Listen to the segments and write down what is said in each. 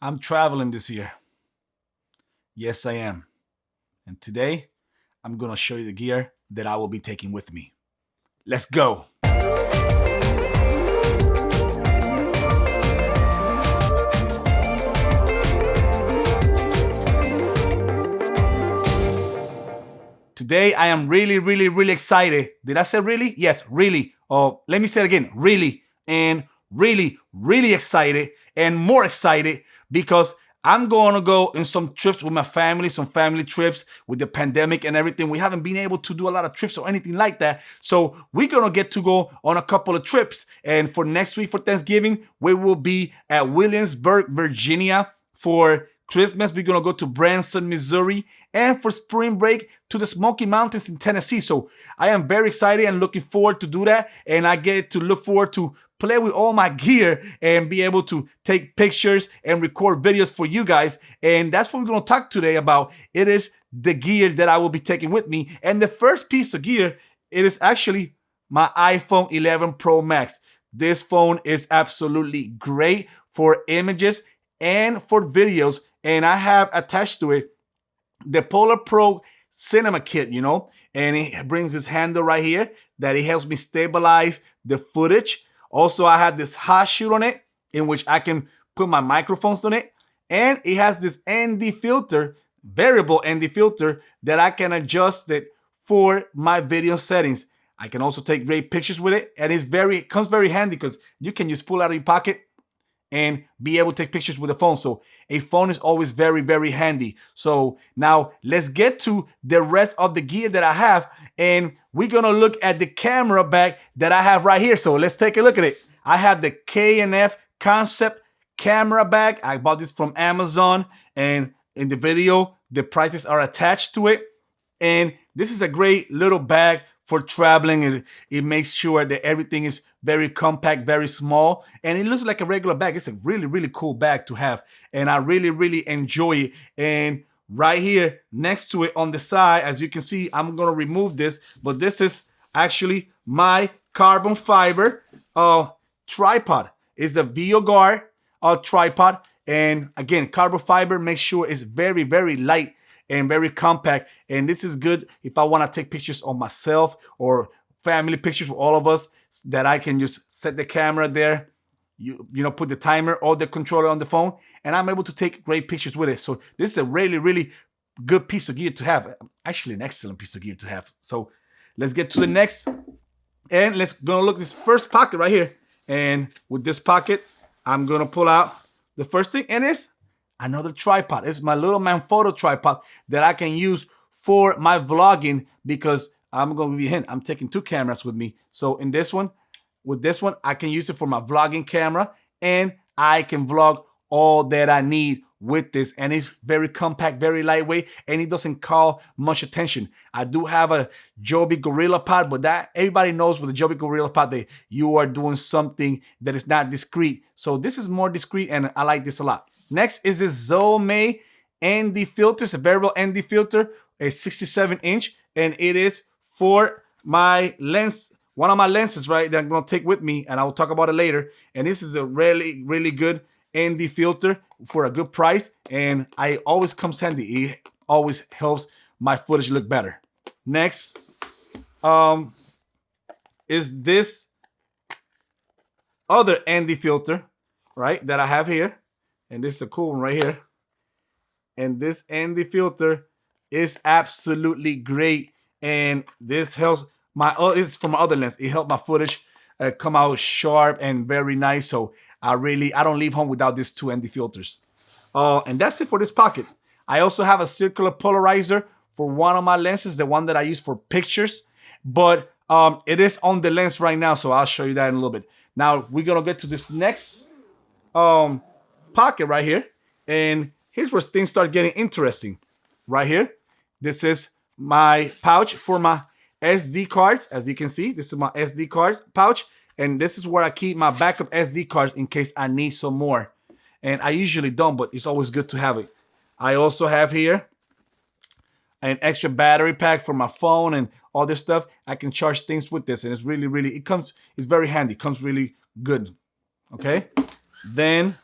I'm traveling this year. Yes, I am. And today, I'm going to show you the gear that I will be taking with me. Let's go. Today, I am really excited. Did I say really? Yes, really. Oh, let me say it again. Really. And really excited and more excited because I'm going to go in some trips with my family, some family trips with the pandemic and everything. We haven't been able to do a lot of trips or anything like that. So we're going to get to go on a couple of trips. And for next week for Thanksgiving, we will be at Williamsburg, Virginia for Christmas. We're going to go to Branson, Missouri, and for spring break to the Smoky Mountains in Tennessee. So I am very excited and looking forward to do that. And I get to look forward to play with all my gear and be able to take pictures and record videos for you guys. And that's what we're going to talk today about. It is the gear that I will be taking with me. And the first piece of gear, it is actually my iPhone 11 Pro Max. This phone is absolutely great for images and for videos. And I have attached to it the Polar Pro Cinema Kit, and it brings this handle right here that it helps me stabilize the footage. Also, I have this hot shoe on it in which I can put my microphones on it. And it has this ND filter, variable ND filter, that I can adjust it for my video settings. I can also take great pictures with it. And it comes very handy because you can just pull out of your pocket and be able to take pictures with a phone. So a phone is always very handy. So now let's get to the rest of the gear that I have, and we're gonna look at the camera bag that I have right here. So let's take a look at it. I have the K&F Concept camera bag. I bought this from Amazon, and in the video the prices are attached to it. And this is a great little bag for traveling. It makes sure that everything is very compact, very small, and it looks like a regular bag. It's a really cool bag to have, and I really enjoy it. And right here next to it on the side, as you can see, I'm gonna remove this, but this is actually my carbon fiber tripod. It's a VioGuard tripod, and again, carbon fiber makes sure it's very light and very compact. And this is good if I want to take pictures of myself or family pictures with all of us, that I can just set the camera there, you know, put the timer or the controller on the phone, and I'm able to take great pictures with it. So this is a really good piece of gear to have. Actually, an excellent piece of gear to have. So let's get to the next, and let's go look at this first pocket right here. And with this pocket, I'm gonna pull out the first thing, and it's another tripod. It's my little Manfrotto tripod that I can use for my vlogging, because I'm going to give you a hint. I'm taking two cameras with me. So in this one, with this one, I can use it for my vlogging camera, and I can vlog all that I need with this. And it's very compact, very lightweight, and it doesn't call much attention. I do have a Joby Gorilla Pod, but that everybody knows with the Joby Gorilla Pod that you are doing something that is not discreet. So this is more discreet, and I like this a lot. Next is this Zollme ND filter. It's a variable ND filter, a 67-inch, and it is for my lens, one of my lenses, right, that I'm gonna take with me, and I will talk about it later. And this is a really good ND filter for a good price, and it always comes handy. It always helps my footage look better. Next is this other ND filter, right, that I have here. And this is a cool one right here. And this ND filter is absolutely great. And this helps it's from my other lens. It helped my footage come out sharp and very nice. So I don't leave home without these two ND filters. And that's it for this pocket. I also have a circular polarizer for one of my lenses, the one that I use for pictures. But it is on the lens right now, so I'll show you that in a little bit. Now we're gonna get to this next pocket right here, and here's where things start getting interesting. Right here, this is my pouch for my SD cards. As you can see, this is my SD cards pouch, and this is where I keep my backup SD cards in case I need some more. And I usually don't, but it's always good to have it. I also have here an extra battery pack for my phone and all this stuff. I can charge things with this, and it's it's very handy. It comes really good. Okay, then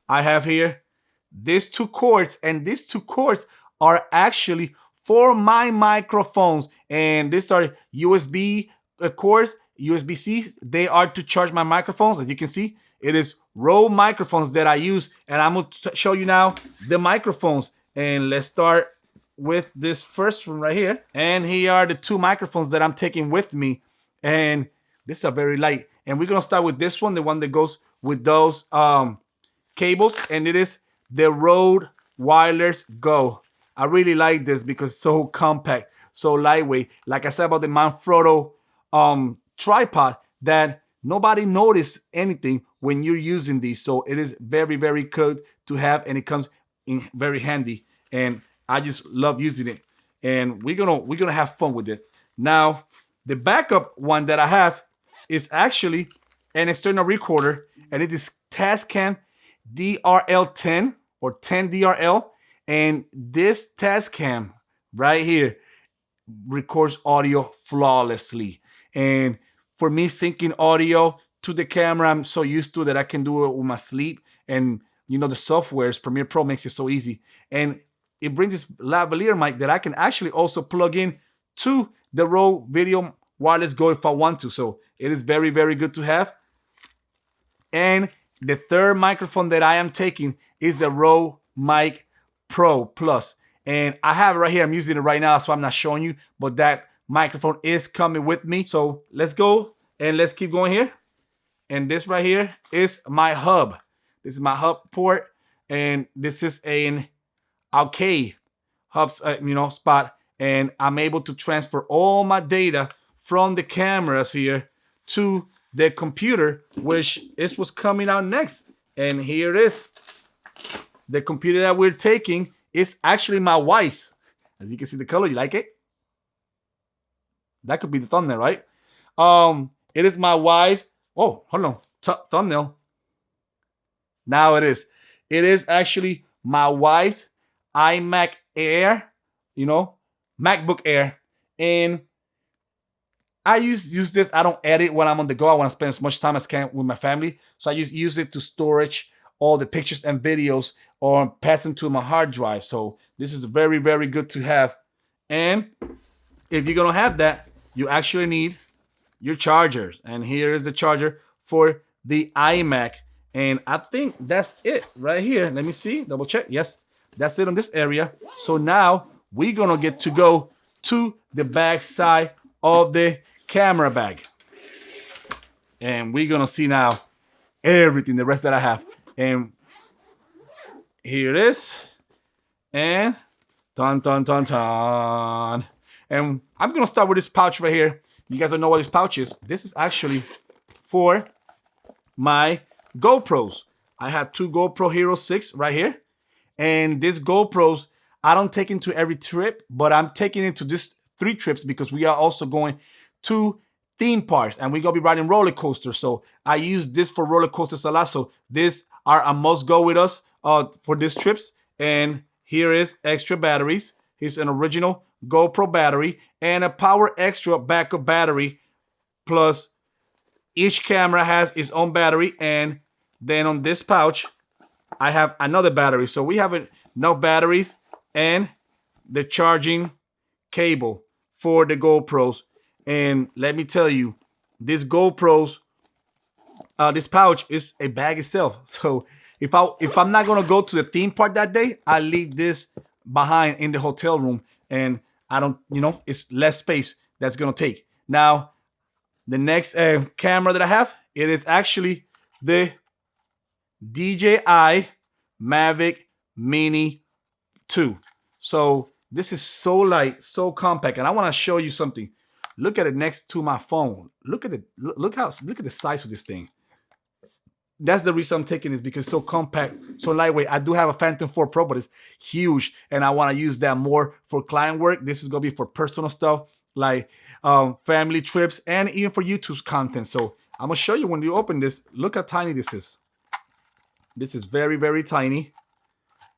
I have here these two cords, and these two cords are actually for my microphones, and these are USB cords, USB-C. They are to charge my microphones. As you can see, it is Rode microphones that I use, and I'm going to show you now the microphones. And let's start with this first one right here. And here are the two microphones that I'm taking with me, and these are very light. And we're gonna start with this one, the one that goes with those cables, and it is the Rode Wireless Go. I really like this because it's so compact, so lightweight. Like I said about the Manfrotto tripod, that nobody noticed anything when you're using these. So it is very, very good to have, and it comes in very handy. And I just love using it. And we're gonna have fun with this. Now, the backup one that I have is actually an external recorder, and it is Tascam DRL10 or 10 DRL. And this Tascam right here records audio flawlessly. And for me, syncing audio to the camera, I'm so used to that I can do it with my sleep. And you know, the softwares, Premiere Pro makes it so easy. And it brings this lavalier mic that I can actually also plug in to the Rode Video Wireless Go if I want to. So it is very, very good to have. And the third microphone that I am taking is the Rode Mic Pro Plus. And I have it right here. I'm using it right now, so I'm not showing you, but that microphone is coming with me. So let's go and let's keep going here. And this right here is my hub. This is my hub port, and this is an arcade hub, spot. And I'm able to transfer all my data from the cameras here to the computer, which is what's coming out next. And here it is. The computer that we're taking is actually my wife's. As you can see the color, you like it? That could be the thumbnail, right? It is my wife's. Oh, hold on. Thumbnail. Now it is. It is actually my wife's iMac Air, MacBook Air. And I use this. I don't edit when I'm on the go. I want to spend as much time as I can with my family. So I use it to storage all the pictures and videos or pass them to my hard drive. So this is very, very good to have. And if you're going to have that, you actually need your chargers. And here is the charger for the iMac. And I think that's it right here. Let me see, double check. Yes, that's it on this area. So now we're going to get to go to the back side of the camera bag. And we're going to see now everything, the rest that I have. And here it is. And dun, dun, dun, dun. And I'm going to start with this pouch right here. You guys don't know what this pouch is. This is actually for my GoPros. I have two GoPro Hero 6 right here. And these GoPros, I don't take into every trip, but I'm taking into this 3 trips because we are also going to theme parks and we're going to be riding roller coasters. So I use this for roller coasters a lot. So these are a must go with us for these trips. And here is extra batteries. Here's an original GoPro battery and a Power Extra backup battery. Plus each camera has its own battery. And then on this pouch, I have another battery. So we have enough batteries and the charging cable for the GoPros. And let me tell you, this GoPros, this pouch is a bag itself. So if I'm not gonna go to the theme park that day, I leave this behind in the hotel room, and I don't, it's less space that's gonna take. Now, the next camera that I have, it is actually the DJI Mavic Mini 2. So this is so light, so compact, and I want to show you something. Look at it next to my phone. Look at it. Look at the size of this thing. That's the reason I'm taking this, because it's so compact, so lightweight. I do have a Phantom 4 Pro, but it's huge, and I want to use that more for client work. This is gonna be for personal stuff like family trips and even for YouTube content. So I'm gonna show you when you open this. Look how tiny this is. This is very, very tiny.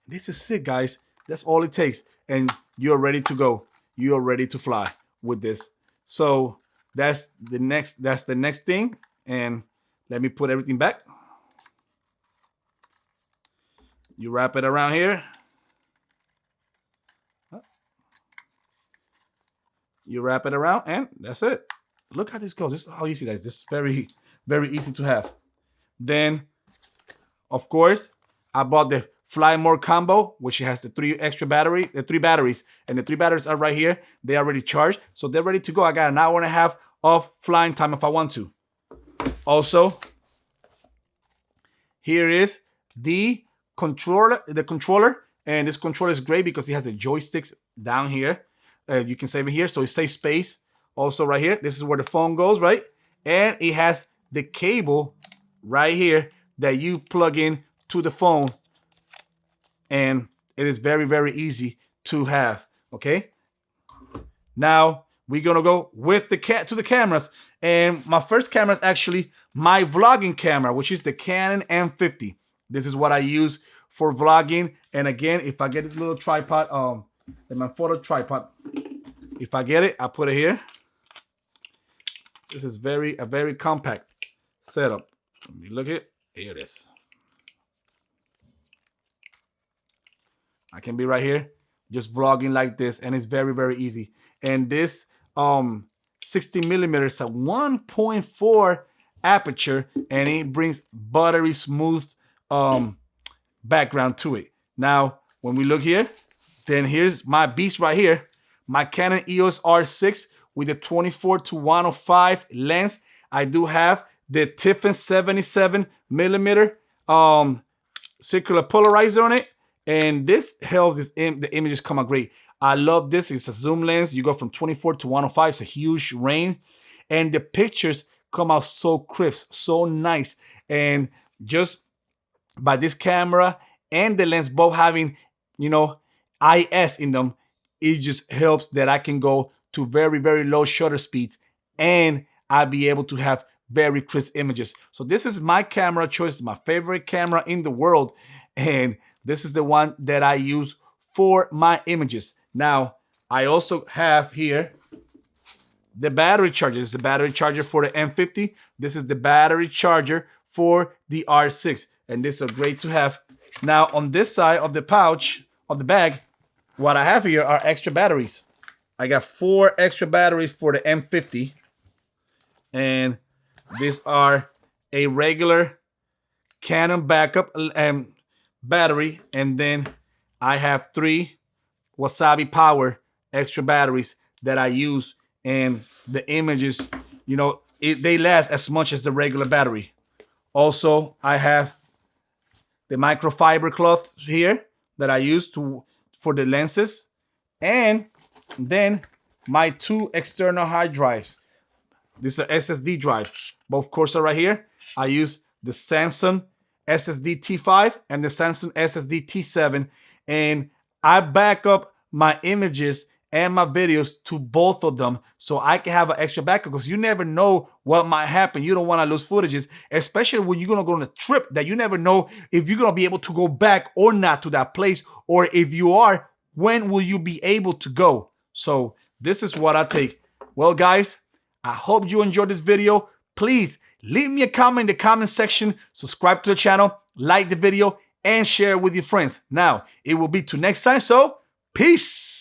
This is it, guys. That's all it takes, and you're ready to go. You're ready to fly with this. So that's the next thing. And let me put everything back. You wrap it around here. You wrap it around, and that's it. Look how this goes. This is how easy that is. This is very, very easy to have. Then, of course, I bought the Fly More combo, which has the three batteries, and the 3 batteries are right here. They are already charged, so they're ready to go. I got an hour and a half of flying time if I want to. Also, here is the controller, and this controller is great because it has the joysticks down here. You can save it here, so it saves space. Also right here, this is where the phone goes, right? And it has the cable right here that you plug in to the phone, and it is very, very easy to have. Okay. Now we're gonna go with the cameras, and my first camera is actually my vlogging camera, which is the Canon M50. This is what I use for vlogging. And again, if I get this little tripod, my photo tripod, if I get it, I put it here. This is a very compact setup. Let me look at it. Here it is. I can be right here, just vlogging like this, and it's very, very easy. And this 60 millimeters, a 1.4 aperture, and it brings buttery smooth background to it. Now, when we look here, then here's my beast right here, my Canon EOS R6 with a 24-105 lens. I do have the Tiffin 77 millimeter circular polarizer on it, and this helps the images come out great. I love this. It's a zoom lens. You go from 24-105. It's a huge range, and the pictures come out so crisp, so nice. And just by this camera and the lens both having, you know, IS in them, it just helps that I can go to very, very low shutter speeds, and I'll be able to have very crisp images. So this is my camera choice, my favorite camera in the world, and this is the one that I use for my images. Now, I also have here the battery charger. This is the battery charger for the M50. This is the battery charger for the R6, and these are great to have. Now, on this side of the pouch, of the bag, what I have here are extra batteries. I got 4 extra batteries for the M50, and these are a regular Canon backup battery, and then I have 3 Wasabi Power extra batteries that I use, and the images, you know, they last as much as the regular battery. Also, I have the microfiber cloth here that I use for the lenses, and then my 2 external hard drives. These are SSD drives. Both course are right here. I use the Samsung SSD T5 and the Samsung SSD T7, and I back up my images and my videos to both of them so I can have an extra backup, because you never know what might happen. You don't want to lose footages, especially when you're going to go on a trip that you never know if you're going to be able to go back or not to that place, or if you are, when will you be able to go? So this is what I take. Well, guys, I hope you enjoyed this video. Please leave me a comment in the comment section, subscribe to the channel, like the video, and share it with your friends. Now, it will be till next time, so peace.